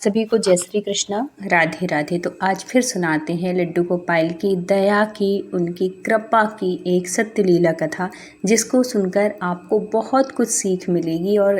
सभी को जय श्री कृष्णा, राधे राधे। तो आज फिर सुनाते हैं लड्डू गोपाल की दया की, उनकी कृपा की एक सत्य लीला कथा, जिसको सुनकर आपको बहुत कुछ सीख मिलेगी। और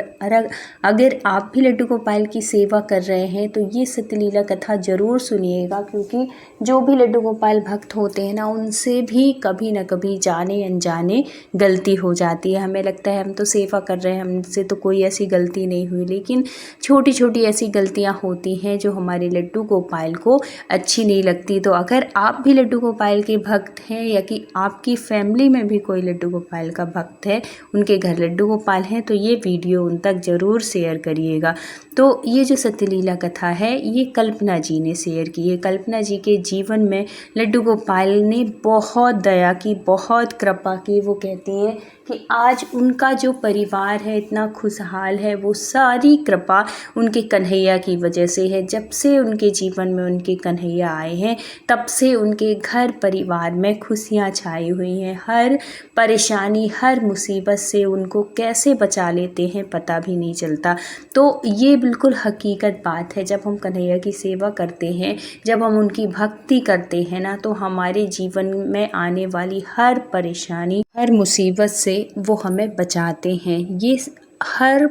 अगर आप भी लड्डू गोपाल की सेवा कर रहे हैं तो ये सत्य लीला कथा ज़रूर सुनिएगा, क्योंकि जो भी लड्डू गोपाल भक्त होते हैं ना, उनसे भी कभी न कभी जाने अनजाने गलती हो जाती है। हमें लगता है हम तो सेवा कर रहे हैं, हमसे तो कोई ऐसी गलती नहीं हुई, लेकिन छोटी छोटी ऐसी गलतियां होती हैं जो हमारे लड्डू गोपाल को अच्छी नहीं लगती। तो अगर आप भी लड्डू गोपाल के भक्त हैं या कि आपकी फैमिली में भी कोई लड्डू गोपाल का भक्त है, उनके घर लड्डू गोपाल हैं, तो ये वीडियो उन तक ज़रूर शेयर करिएगा। तो ये जो सत्यलीला कथा है ये कल्पना जी ने शेयर की है। कल्पना जी के जीवन में लड्डू गोपाल ने बहुत दया की, बहुत कृपा की। वो कहती हैं कि आज उनका जो परिवार है इतना खुशहाल है, वो सारी कृपा उनके कन्हैया की वजह से है। जब से उनके जीवन में उनके कन्हैया आए हैं, तब से उनके घर परिवार में खुशियाँ छाई हुई हैं। हर परेशानी, हर मुसीबत से उनको कैसे बचा लेते हैं पता भी नहीं चलता। तो ये बिल्कुल हकीकत बात है। जब हम कन्हैया की सेवा करते हैं, जब हम उनकी भक्ति करते हैं ना, तो हमारे जीवन में आने वाली हर परेशानी, हर मुसीबत से वो हमें बचाते हैं। ये हर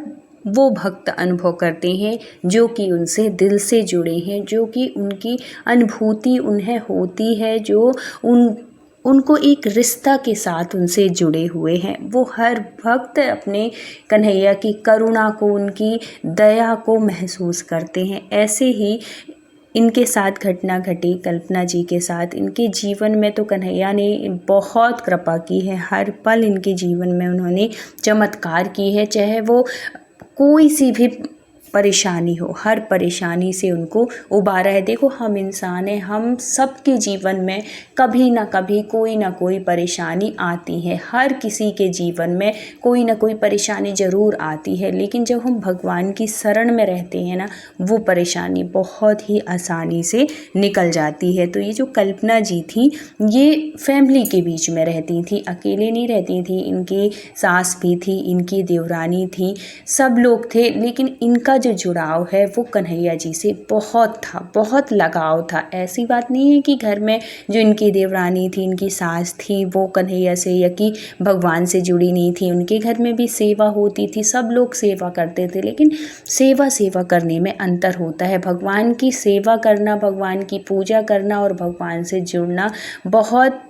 वो भक्त अनुभव करते हैं जो कि उनसे दिल से जुड़े हैं, जो कि उनकी अनुभूति उन्हें होती है, जो उनको एक रिश्ता के साथ उनसे जुड़े हुए हैं। वो हर भक्त अपने कन्हैया की करुणा को, उनकी दया को महसूस करते हैं। ऐसे ही इनके साथ घटना घटी कल्पना जी के साथ। इनके जीवन में तो कन्हैया ने बहुत कृपा की है। हर पल इनके जीवन में उन्होंने चमत्कार की है। चाहे वो कोई सी भी परेशानी हो, हर परेशानी से उनको उबारा है। देखो, हम इंसान हैं, हम सबके जीवन में कभी ना कभी कोई ना कोई परेशानी आती है। हर किसी के जीवन में कोई ना कोई परेशानी ज़रूर आती है, लेकिन जब हम भगवान की शरण में रहते हैं ना, वो परेशानी बहुत ही आसानी से निकल जाती है। तो ये जो कल्पना जी थी, ये फैमिली के बीच में रहती थी, अकेले नहीं रहती थी। इनकी सास भी थी, इनकी देवरानी थी, सब लोग थे, लेकिन इनका जो जुड़ाव है वो कन्हैया जी से बहुत था, बहुत लगाव था। ऐसी बात नहीं है कि घर में जो इनकी देवरानी थी, इनकी सास थी, वो कन्हैया से या कि भगवान से जुड़ी नहीं थी। उनके घर में भी सेवा होती थी, सब लोग सेवा करते थे, लेकिन सेवा करने में अंतर होता है। भगवान की सेवा करना, भगवान की पूजा करना और भगवान से जुड़ना बहुत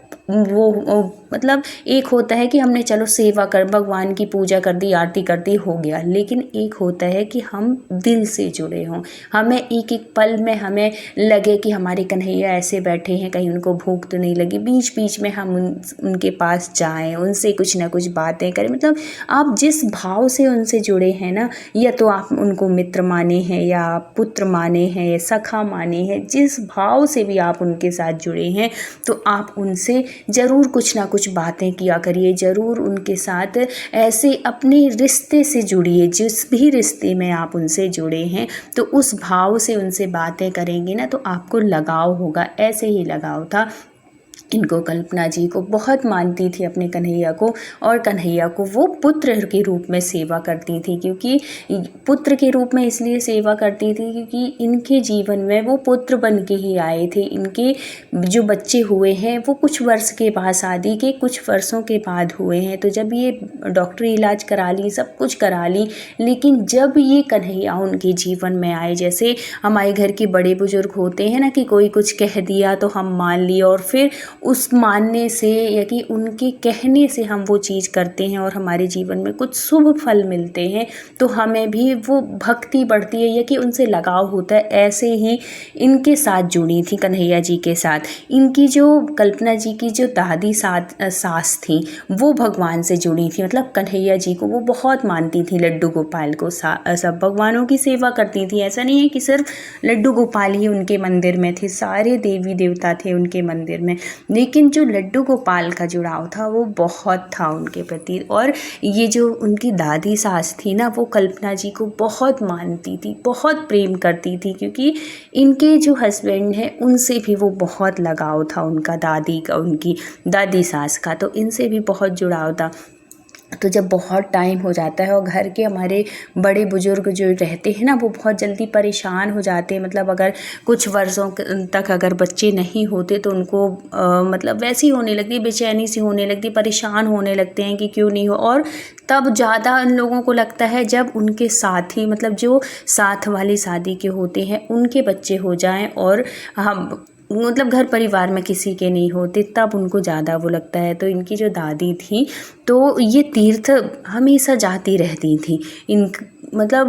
मतलब एक होता है कि हमने चलो सेवा कर, भगवान की पूजा कर दी, आरती कर दी, हो गया। लेकिन एक होता है कि हम दिल से जुड़े हों। हमें एक एक पल में हमें लगे कि हमारे कन्हैया ऐसे बैठे हैं, कहीं उनको भूख तो नहीं लगी, बीच बीच में हम उनके पास जाएं, उनसे कुछ ना कुछ बातें करें। मतलब आप जिस भाव से उनसे जुड़े हैं ना, या तो आप उनको मित्र माने हैं, या पुत्र माने हैं, या सखा माने हैं, जिस भाव से भी आप उनके साथ जुड़े हैं, तो आप उनसे ज़रूर कुछ ना कुछ बातें किया करिए। ज़रूर उनके साथ ऐसे अपने रिश्ते से जुड़िए। जिस भी रिश्ते में आप उनसे जुड़े हैं, तो उस भाव से उनसे बातें करेंगे ना, तो आपको लगाव होगा। ऐसे ही लगाव था इनको। कल्पना जी को बहुत मानती थी अपने कन्हैया को, और कन्हैया को वो पुत्र के रूप में सेवा करती थी। क्योंकि पुत्र के रूप में इसलिए सेवा करती थी क्योंकि इनके जीवन में वो पुत्र बन के ही आए थे। इनके जो बच्चे हुए हैं वो कुछ वर्ष के बाद, शादी के कुछ वर्षों के बाद हुए हैं। तो जब ये डॉक्टरी इलाज करा ली, सब कुछ करा ली, लेकिन जब ये कन्हैया उनके जीवन में आए, जैसे हमारे घर के बड़े बुजुर्ग होते हैं ना कि कोई कुछ कह दिया तो हम मान लिए, और फिर उस मानने से या कि उनके कहने से हम वो चीज़ करते हैं और हमारे जीवन में कुछ शुभ फल मिलते हैं, तो हमें भी वो भक्ति बढ़ती है या कि उनसे लगाव होता है। ऐसे ही इनके साथ जुड़ी थी कन्हैया जी के साथ। इनकी जो कल्पना जी की जो दादी सास थी, वो भगवान से जुड़ी थी। मतलब कन्हैया जी को वो बहुत मानती थी, लड्डू गोपाल को। सब भगवानों की सेवा करती थी। ऐसा नहीं है कि सिर्फ लड्डू गोपाल ही उनके मंदिर में थे, सारे देवी देवता थे उनके मंदिर में, लेकिन जो लड्डू गोपाल का जुड़ाव था वो बहुत था उनके प्रति। और ये जो उनकी दादी सास थी ना, वो कल्पना जी को बहुत मानती थी, बहुत प्रेम करती थी, क्योंकि इनके जो हस्बैंड हैं उनसे भी वो बहुत लगाव था उनका, दादी का, उनकी दादी सास का, तो इनसे भी बहुत जुड़ाव था। तो जब बहुत टाइम हो जाता है और घर के हमारे बड़े बुजुर्ग जो रहते हैं ना, वो बहुत जल्दी परेशान हो जाते हैं। मतलब अगर कुछ वर्षों तक अगर बच्चे नहीं होते तो उनको मतलब वैसी होने लगती, बेचैनी सी होने लगती, परेशान होने लगते हैं कि क्यों नहीं हो। और तब ज़्यादा उन लोगों को लगता है जब उनके साथी, मतलब जो साथ वाली शादी के होते हैं, उनके बच्चे हो जाएं और हम मतलब घर परिवार में किसी के नहीं होते, तब उनको ज़्यादा वो लगता है। तो इनकी जो दादी थी तो ये तीर्थ हमेशा जाती रहती थी। इन मतलब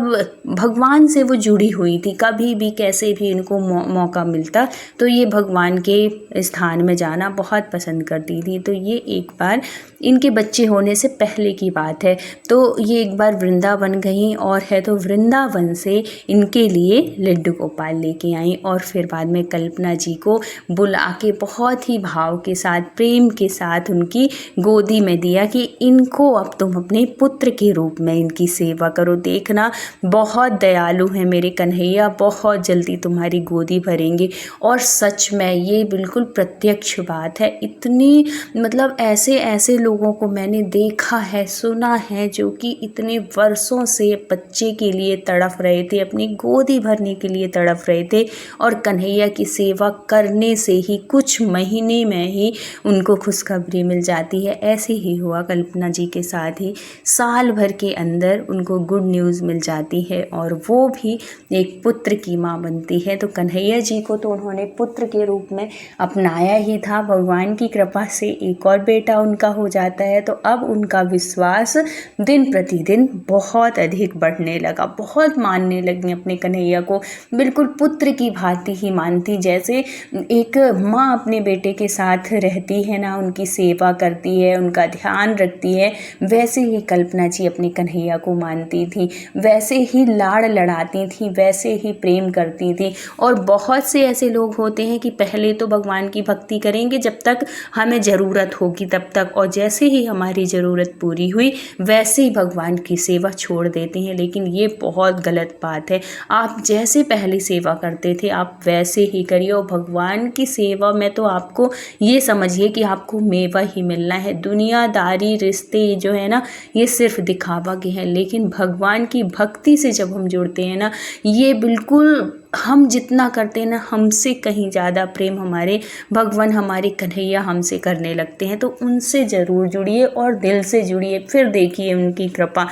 भगवान से वो जुड़ी हुई थी, कभी भी कैसे भी इनको मौका मिलता तो ये भगवान के स्थान में जाना बहुत पसंद करती थी। तो ये एक बार इनके बच्चे होने से पहले की बात है। तो ये एक बार वृंदावन गई और है तो वृंदावन से इनके लिए लड्डू गोपाल लेके आई और फिर बाद में कल्पना जी को बुला के बहुत ही भाव के साथ, प्रेम के साथ उनकी गोदी में दिया कि इनको अब तुम अपने पुत्र के रूप में इनकी सेवा करो। देखना बहुत दयालु है मेरे कन्हैया, बहुत जल्दी तुम्हारी गोदी भरेंगे। और सच में ये बिल्कुल प्रत्यक्ष बात है। इतनी मतलब ऐसे ऐसे लोगों को मैंने देखा है, सुना है, जो कि इतने वर्षों से बच्चे के लिए तड़फ रहे थे, अपनी गोदी भरने के लिए तड़फ रहे थे और कन्हैया की सेवा करने से ही कुछ महीने में ही उनको खुशखबरी मिल जाती है। ऐसे ही हुआ कल्पना जी के साथ ही, साल भर के अंदर उनको गुड न्यूज़ मिल जाती है और वो भी एक पुत्र की माँ बनती है। तो कन्हैया जी को तो उन्होंने पुत्र के रूप में अपनाया ही था, भगवान की कृपा से एक और बेटा उनका हो जाता है। तो अब उनका विश्वास दिन प्रतिदिन बहुत अधिक बढ़ने लगा, बहुत मानने लगी अपने कन्हैया को, बिल्कुल पुत्र की भांति ही मानती। जैसे एक माँ अपने बेटे के साथ रहती है ना, उनकी सेवा करती है, उनका ध्यान रखती है, वैसे ही कल्पना जी अपने कन्हैया को मानती थी, वैसे ही लाड़ लड़ाती थी, वैसे ही प्रेम करती थी। और बहुत से ऐसे लोग होते हैं कि पहले तो भगवान की भक्ति करेंगे जब तक हमें ज़रूरत होगी तब तक, और जैसे ही हमारी ज़रूरत पूरी हुई वैसे ही भगवान की सेवा छोड़ देते हैं। लेकिन ये बहुत गलत बात है। आप जैसे पहले सेवा करते थे आप वैसे ही करिए। और भगवान की सेवा में तो आपको ये समझिए कि आपको मेवा ही मिलना है। दुनियादारी रिश्ते जो है ना, ये सिर्फ दिखावा के हैं, लेकिन भगवान की भक्ति से जब हम जुड़ते हैं ना, ये बिल्कुल हम जितना करते हैं ना, हमसे कहीं ज़्यादा प्रेम हमारे भगवान, हमारे कन्हैया हमसे करने लगते हैं। तो उनसे ज़रूर जुड़िए और दिल से जुड़िए, फिर देखिए उनकी कृपा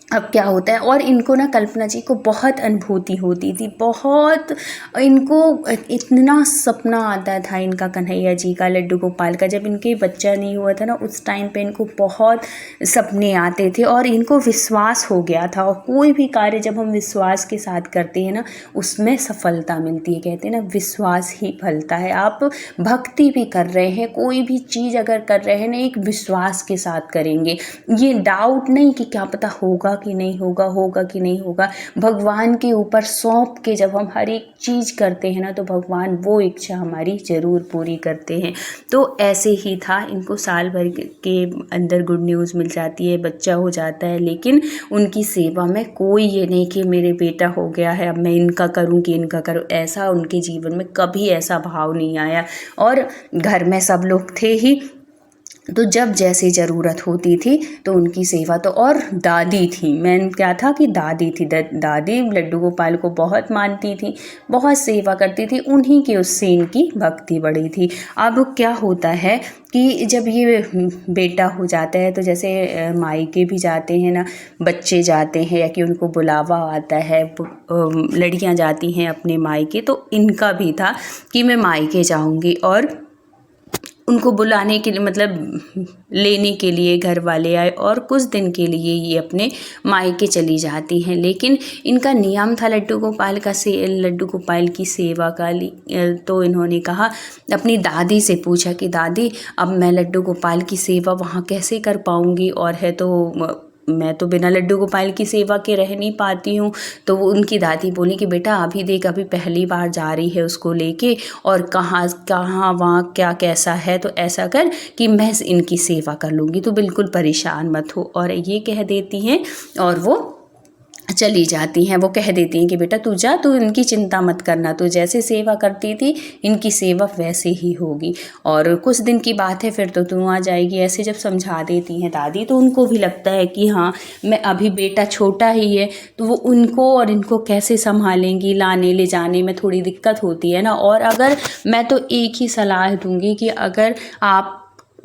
अब क्या होता है। और इनको ना कल्पना जी को बहुत अनुभूति होती थी, बहुत इनको इतना सपना आता था इनका कन्हैया जी का, लड्डू गोपाल का। जब इनके बच्चा नहीं हुआ था ना, उस टाइम पे इनको बहुत सपने आते थे और इनको विश्वास हो गया था। और कोई भी कार्य जब हम विश्वास के साथ करते हैं ना, उसमें सफलता मिलती है। कहते हैं ना, विश्वास ही फलता है। आप भक्ति भी कर रहे हैं, कोई भी चीज़ अगर कर रहे हैं ना, एक विश्वास के साथ करेंगे, ये डाउट नहीं कि क्या पता होगा कि नहीं होगा, होगा कि नहीं होगा। भगवान के ऊपर सौंप के जब हम हर एक चीज़ करते हैं ना, तो भगवान वो इच्छा हमारी ज़रूर पूरी करते हैं। तो ऐसे ही था, इनको साल भर के अंदर गुड न्यूज़ मिल जाती है, बच्चा हो जाता है। लेकिन उनकी सेवा में कोई ये नहीं कि मेरे बेटा हो गया है अब मैं इनका करूं कि इनका करूं, ऐसा उनके जीवन में कभी ऐसा भाव नहीं आया। और घर में सब लोग थे ही, तो जब जैसे ज़रूरत होती थी तो उनकी सेवा। तो और दादी थी, मैं क्या था कि दादी थी, दादी लड्डू गोपाल को बहुत मानती थी, बहुत सेवा करती थी, उन्हीं के उससे इनकी भक्ति बढ़ी थी। अब क्या होता है कि जब ये बेटा हो जाता है तो जैसे मायके भी जाते हैं ना, बच्चे जाते हैं या कि उनको बुलावा आता है, लड़कियां जाती हैं अपने मायके, तो इनका भी था कि मैं मायके जाऊंगी। और उनको बुलाने के लिए, मतलब लेने के लिए घर वाले आए और कुछ दिन के लिए ये अपने मायके चली जाती हैं। लेकिन इनका नियम था लड्डू गोपाल की सेवा का। तो इन्होंने कहा, अपनी दादी से पूछा कि दादी अब मैं लड्डू गोपाल की सेवा वहाँ कैसे कर पाऊँगी, और है तो मैं तो बिना लड्डू गोपाल की सेवा के रह नहीं पाती हूँ। तो वो उनकी दादी बोली कि बेटा अभी देख, अभी पहली बार जा रही है उसको लेके, और कहाँ वहाँ क्या कैसा है, तो ऐसा कर कि मैं इनकी सेवा कर लूँगी, तो बिल्कुल परेशान मत हो। और ये कह देती हैं और वो चली जाती हैं। वो कह देती हैं कि बेटा तू जा, तू इनकी चिंता मत करना, तो जैसे सेवा करती थी इनकी सेवा वैसे ही होगी, और कुछ दिन की बात है फिर तो तू आ जाएगी। ऐसे जब समझा देती हैं दादी तो उनको भी लगता है कि हाँ, मैं अभी बेटा छोटा ही है तो वो उनको और इनको कैसे संभालेंगी, लाने ले जाने में थोड़ी दिक्कत होती है ना। और अगर मैं तो एक ही सलाह दूंगी कि अगर आप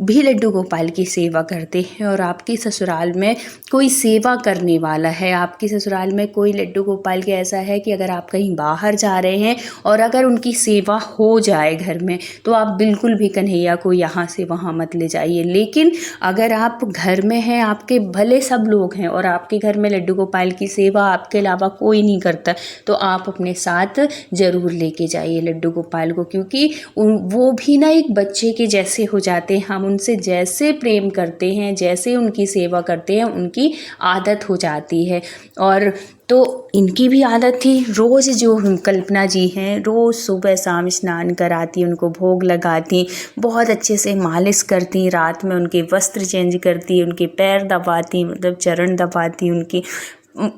भी लड्डू गोपाल की सेवा करते हैं और आपकी ससुराल में कोई सेवा करने वाला है, आपकी ससुराल में कोई लड्डू गोपाल के ऐसा है कि अगर आप कहीं बाहर जा रहे हैं और अगर उनकी सेवा हो जाए घर में, तो आप बिल्कुल भी कन्हैया को यहाँ से वहाँ मत ले जाइए। लेकिन अगर आप घर में हैं, आपके भले सब लोग हैं और आपके घर में लड्डू गोपाल की सेवा आपके अलावा कोई नहीं करता, तो आप अपने साथ ज़रूर लेके जाइए लड्डू गोपाल को, क्योंकि वो भी ना एक बच्चे के जैसे हो जाते हैं। हम उनसे जैसे प्रेम करते हैं, जैसे उनकी सेवा करते हैं, उनकी आदत हो जाती है। और तो इनकी भी आदत थी, रोज़ जो कल्पना जी हैं रोज़ सुबह शाम स्नान कराती, उनको भोग लगाती, बहुत अच्छे से मालिश करती, रात में उनके वस्त्र चेंज करती, उनके पैर दबाती, मतलब चरण दबाती, उनकी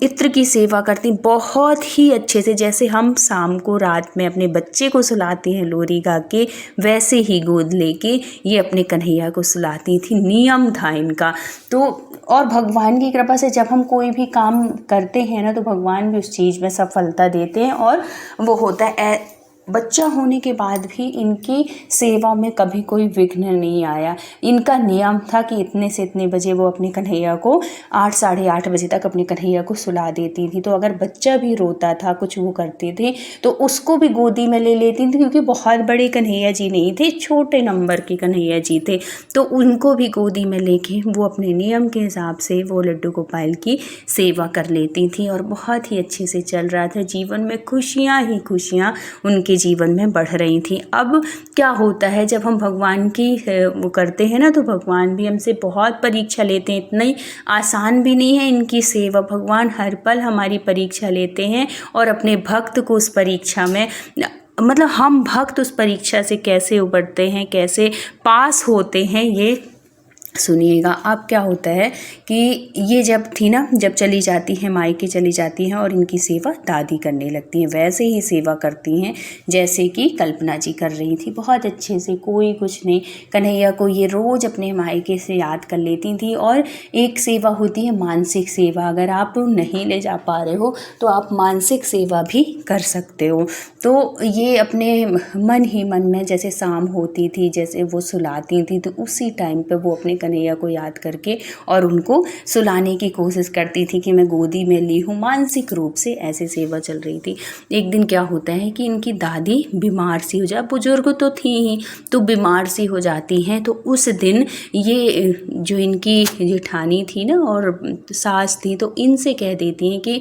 इत्र की सेवा करती बहुत ही अच्छे से। जैसे हम शाम को रात में अपने बच्चे को सुलाते हैं लोरी गा के, वैसे ही गोद लेके ये अपने कन्हैया को सुलाती थी, नियम था इनका। तो और भगवान की कृपा से जब हम कोई भी काम करते हैं ना, तो भगवान भी उस चीज़ में सफलता देते हैं और वो होता है। बच्चा होने के बाद भी इनकी सेवा में कभी कोई विघ्न नहीं आया। इनका नियम था कि इतने से इतने बजे वो अपने कन्हैया को 8 साढ़े 8 बजे तक अपने कन्हैया को सुला देती थी। तो अगर बच्चा भी रोता था, कुछ वो करते थे, तो उसको भी गोदी में ले लेती थी, क्योंकि बहुत बड़े कन्हैया जी नहीं थे, छोटे नंबर के कन्हैया जी थे। तो उनको भी गोदी में लेके वो अपने नियम के हिसाब से वो लड्डू गोपाल की सेवा कर लेती थी और बहुत ही अच्छे से चल रहा था। जीवन में खुशियाँ ही खुशियाँ उनके जीवन में बढ़ रही थी। अब क्या होता है, जब हम भगवान की वो करते हैं ना, तो भगवान भी हमसे बहुत परीक्षा लेते हैं। इतना ही आसान भी नहीं है इनकी सेवा, भगवान हर पल हमारी परीक्षा लेते हैं और अपने भक्त को उस परीक्षा में, मतलब हम भक्त उस परीक्षा से कैसे उबरते हैं, कैसे पास होते हैं, ये सुनिएगा। अब क्या होता है कि ये जब थी ना, जब चली जाती हैं मायके चली जाती हैं और इनकी सेवा दादी करने लगती हैं, वैसे ही सेवा करती हैं जैसे कि कल्पना जी कर रही थी, बहुत अच्छे से, कोई कुछ नहीं। कन्हैया को ये रोज़ अपने मायके से याद कर लेती थी। और एक सेवा होती है मानसिक सेवा, अगर आप नहीं ले जा पा रहे हो तो आप मानसिक सेवा भी कर सकते हो। तो ये अपने मन ही मन में, जैसे शाम होती थी, जैसे वो सुलाती थी, तो उसी टाइम पे वो अपने कन्हैया को याद करके और उनको सुलाने की कोशिश करती थी कि मैं गोदी में ली हूँ। मानसिक रूप से ऐसे सेवा चल रही थी। एक दिन क्या होता है कि इनकी दादी बीमार सी हो जाए, बुजुर्ग तो थी ही, तो बीमार सी हो जाती हैं। तो उस दिन ये जो इनकी जेठानी थी ना और सास थी, तो इनसे कह देती हैं कि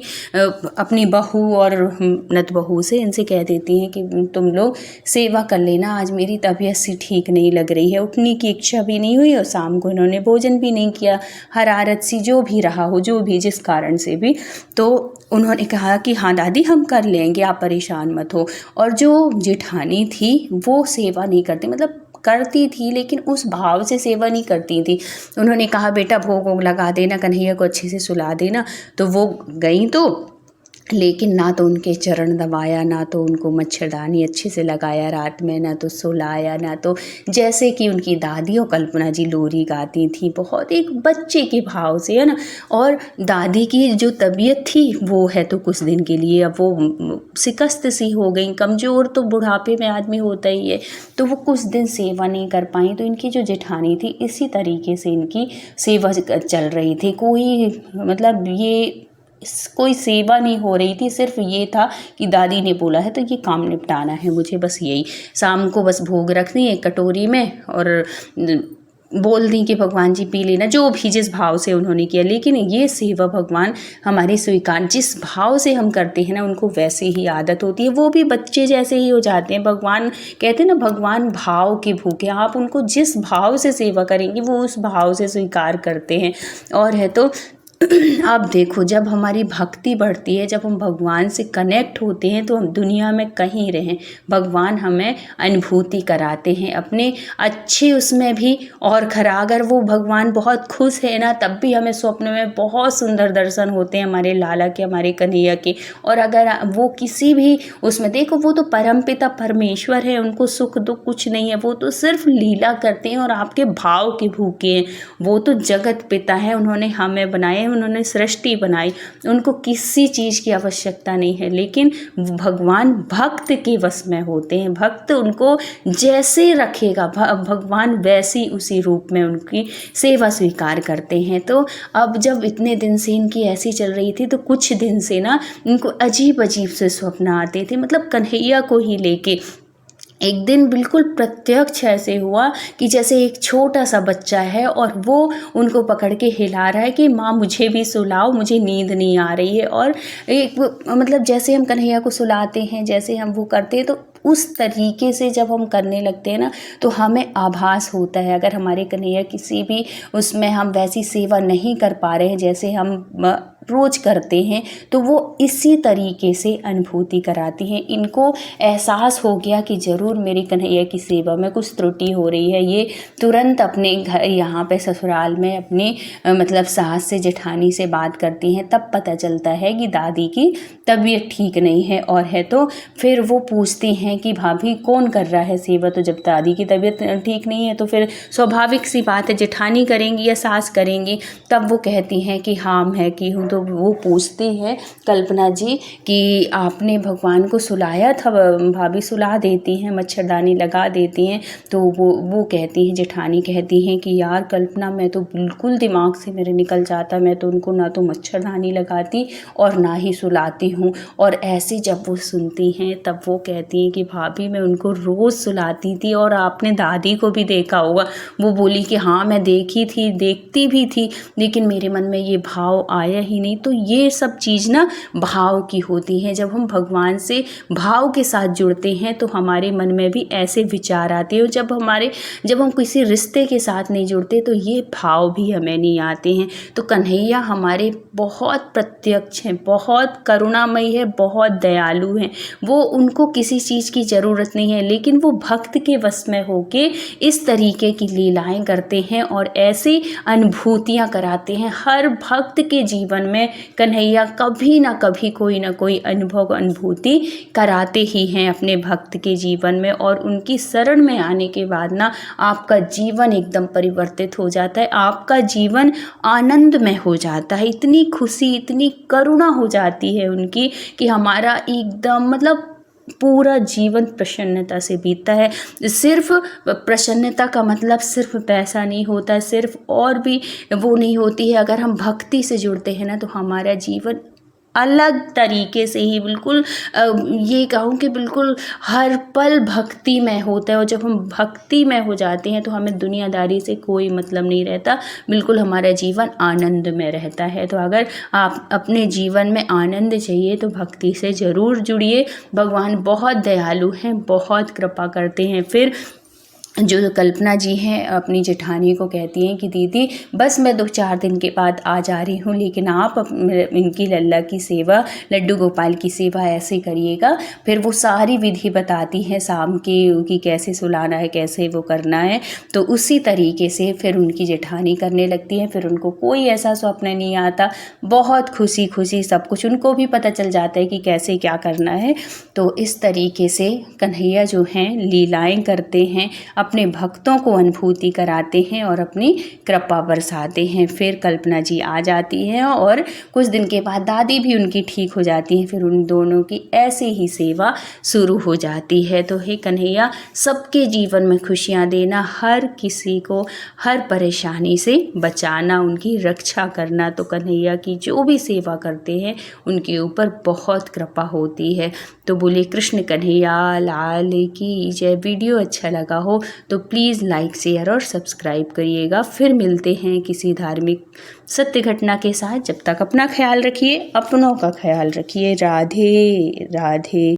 अपनी बहू और नत बहू से इनसे कह देती हैं कि तुम लोग सेवा कर लेना, आज मेरी तबीयत सी ठीक नहीं लग रही है, उठने की इच्छा भी नहीं हुई और शाम को इन्होंने भोजन भी नहीं किया, हरारत सी जो भी रहा हो, जो भी जिस कारण से भी। तो उन्होंने कहा कि हाँ दादी हम कर लेंगे, आप परेशान मत हो। और जो जेठानी थी वो सेवा नहीं करती, मतलब करती थी लेकिन उस भाव से सेवा नहीं करती थी। उन्होंने कहा बेटा भोग वोग लगा देना, कन्हैया को अच्छे से सुला देना। तो वो गई, तो लेकिन ना तो उनके चरण दबाया, ना तो उनको मच्छरदानी अच्छे से लगाया रात में, ना तो सुलाया, ना तो जैसे कि उनकी दादी और कल्पना जी लोरी गाती थी, बहुत एक बच्चे के भाव से, है ना। और दादी की जो तबीयत थी वो है तो कुछ दिन के लिए, अब वो शिकस्त सी हो गई, कमज़ोर तो बुढ़ापे में आदमी होता ही है, तो वो कुछ दिन सेवा नहीं कर पाई। तो इनकी जो जेठानी थी इसी तरीके से इनकी सेवा चल रही थी। कोई मतलब ये कोई सेवा नहीं हो रही थी, सिर्फ ये था कि दादी ने बोला है तो ये काम निपटाना है मुझे, बस यही। शाम को बस भोग रखनी है कटोरी में और बोल दी कि भगवान जी पी लेना, जो भी जिस भाव से उन्होंने किया। लेकिन ये सेवा भगवान हमारी स्वीकार, जिस भाव से हम करते हैं ना उनको वैसे ही आदत होती है, वो भी बच्चे जैसे ही हो जाते हैं। भगवान कहते हैं ना, भगवान भाव के भूखे, आप उनको जिस भाव से सेवा करेंगे वो उस भाव से स्वीकार करते हैं। और है तो अब देखो, जब हमारी भक्ति बढ़ती है, जब हम भगवान से कनेक्ट होते हैं, तो हम दुनिया में कहीं रहें भगवान हमें अनुभूति कराते हैं अपने अच्छे उसमें भी और खरा। अगर वो भगवान बहुत खुश है ना, तब भी हमें स्वप्न में बहुत सुंदर दर्शन होते हैं हमारे लाला के, हमारे कन्हैया के। और अगर वो किसी भी उसमें देखो, वो तो परमपिता परमेश्वर है, उनको सुख दुख कुछ नहीं है, वो तो सिर्फ लीला करते हैं और आपके भाव के भूखे हैं। वो तो जगत पिता है, उन्होंने हमें बनाए, उन्होंने सृष्टि बनाई, उनको किसी चीज़ की आवश्यकता नहीं है। लेकिन भगवान भक्त के वश में होते हैं, भक्त उनको जैसे रखेगा भगवान वैसी उसी रूप में उनकी सेवा स्वीकार करते हैं। तो अब जब इतने दिन से इनकी ऐसी चल रही थी, तो कुछ दिन से ना इनको अजीब अजीब से स्वप्न आते थे, मतलब कन्हैया को ही लेके। एक दिन बिल्कुल प्रत्यक्ष ऐसे हुआ कि जैसे एक छोटा सा बच्चा है और वो उनको पकड़ के हिला रहा है कि माँ मुझे भी सुलाओ, मुझे नींद नहीं आ रही है। और एक मतलब जैसे हम कन्हैया को सुलाते हैं, जैसे हम वो करते हैं, तो उस तरीके से जब हम करने लगते हैं ना, तो हमें आभास होता है। अगर हमारे कन्हैया किसी भी उसमें हम वैसी सेवा नहीं कर पा रहे हैं जैसे हम रोज करते हैं, तो वो इसी तरीके से अनुभूति कराती हैं। इनको एहसास हो गया कि ज़रूर मेरी कन्हैया की सेवा में कुछ त्रुटि हो रही है। ये तुरंत अपने घर यहाँ पे ससुराल में अपने मतलब सास से जेठानी से बात करती हैं। तब पता चलता है कि दादी की तबीयत ठीक नहीं है और है। तो फिर वो पूछती हैं कि भाभी कौन कर रहा है सेवा, तो जब दादी की तबीयत ठीक नहीं है तो फिर स्वाभाविक सी बात है जेठानी करेंगी या सास करेंगी। तब वो कहती हैं कि हाँ मैं की हूँ। तो वो पूछती हैं कल्पना जी कि आपने भगवान को सुलाया था, भाभी सुला देती हैं, मच्छरदानी लगा देती हैं। तो वो कहती हैं, जेठानी कहती हैं कि यार कल्पना, मैं तो बिल्कुल दिमाग से मेरे निकल जाता, मैं तो उनको ना तो मच्छरदानी लगाती और ना ही सुलाती हूँ। और ऐसे जब वो सुनती हैं तब वो कहती हैं कि भाभी मैं उनको रोज़ सुलाती थी और आपने दादी को भी देखा होगा। वो बोली कि हाँ मैं देखती भी थी, लेकिन मेरे मन में ये भाव आया ही नहीं। तो ये सब चीज़ ना भाव की होती है। जब हम भगवान से भाव के साथ जुड़ते हैं तो हमारे मन में भी ऐसे विचार आते हैं। जब हम किसी रिश्ते के साथ नहीं जुड़ते तो ये भाव भी हमें नहीं आते हैं। तो कन्हैया हमारे बहुत प्रत्यक्ष हैं, बहुत करुणामयी है, बहुत दयालु हैं। वो उनको किसी चीज़ की ज़रूरत नहीं है, लेकिन वो भक्त के वश में होके इस तरीके की लीलाएं करते हैं और ऐसी अनुभूतियाँ कराते हैं। हर भक्त के जीवन में कन्हैया कभी ना कभी कोई ना कोई अनुभूति कराते ही हैं अपने भक्त के जीवन में। और उनकी शरण में आने के बाद ना आपका जीवन एकदम परिवर्तित हो जाता है, आपका जीवन आनंद में हो जाता है। इतनी खुशी, इतनी करुणा हो जाती है उनकी कि हमारा एकदम मतलब पूरा जीवन प्रसन्नता से बीतता है। सिर्फ प्रसन्नता का मतलब सिर्फ पैसा नहीं होता है, सिर्फ और भी वो नहीं होती है। अगर हम भक्ति से जुड़ते हैं ना, तो हमारा जीवन अलग तरीके से ही बिल्कुल ये कहूँ कि बिल्कुल हर पल भक्ति में होता है। और जब हम भक्ति में हो जाते हैं तो हमें दुनियादारी से कोई मतलब नहीं रहता, बिल्कुल हमारा जीवन आनंद में रहता है। तो अगर आप अपने जीवन में आनंद चाहिए तो भक्ति से ज़रूर जुड़िए। भगवान बहुत दयालु हैं, बहुत कृपा करते हैं। फिर जो कल्पना जी हैं अपनी जेठानी को कहती हैं कि दीदी बस मैं 2-4 दिन के बाद आ जा रही हूँ, लेकिन आप इनकी लल्ला की सेवा, लड्डू गोपाल की सेवा ऐसे करिएगा। फिर वो सारी विधि बताती हैं शाम की कैसे सुलाना है, कैसे वो करना है। तो उसी तरीके से फिर उनकी जेठानी करने लगती है। फिर उनको कोई ऐसा स्वप्न नहीं आता, बहुत खुशी खुशी सब कुछ उनको भी पता चल जाता है कि कैसे क्या करना है। तो इस तरीके से कन्हैया जो हैं लीलाएं करते हैं, अपने भक्तों को अनुभूति कराते हैं और अपनी कृपा बरसाते हैं। फिर कल्पना जी आ जाती हैं और कुछ दिन के बाद दादी भी उनकी ठीक हो जाती हैं। फिर उन दोनों की ऐसे ही सेवा शुरू हो जाती है। तो हे कन्हैया, सबके जीवन में खुशियाँ देना, हर किसी को हर परेशानी से बचाना, उनकी रक्षा करना। तो कन्हैया की जो भी सेवा करते हैं उनके ऊपर बहुत कृपा होती है। तो बोले कृष्ण कन्हैया लाल की जय। वीडियो अच्छा लगा हो तो प्लीज़ लाइक, शेयर और सब्सक्राइब करिएगा। फिर मिलते हैं किसी धार्मिक सत्य घटना के साथ। जब तक अपना ख्याल रखिए, अपनों का ख्याल रखिए। राधे राधे।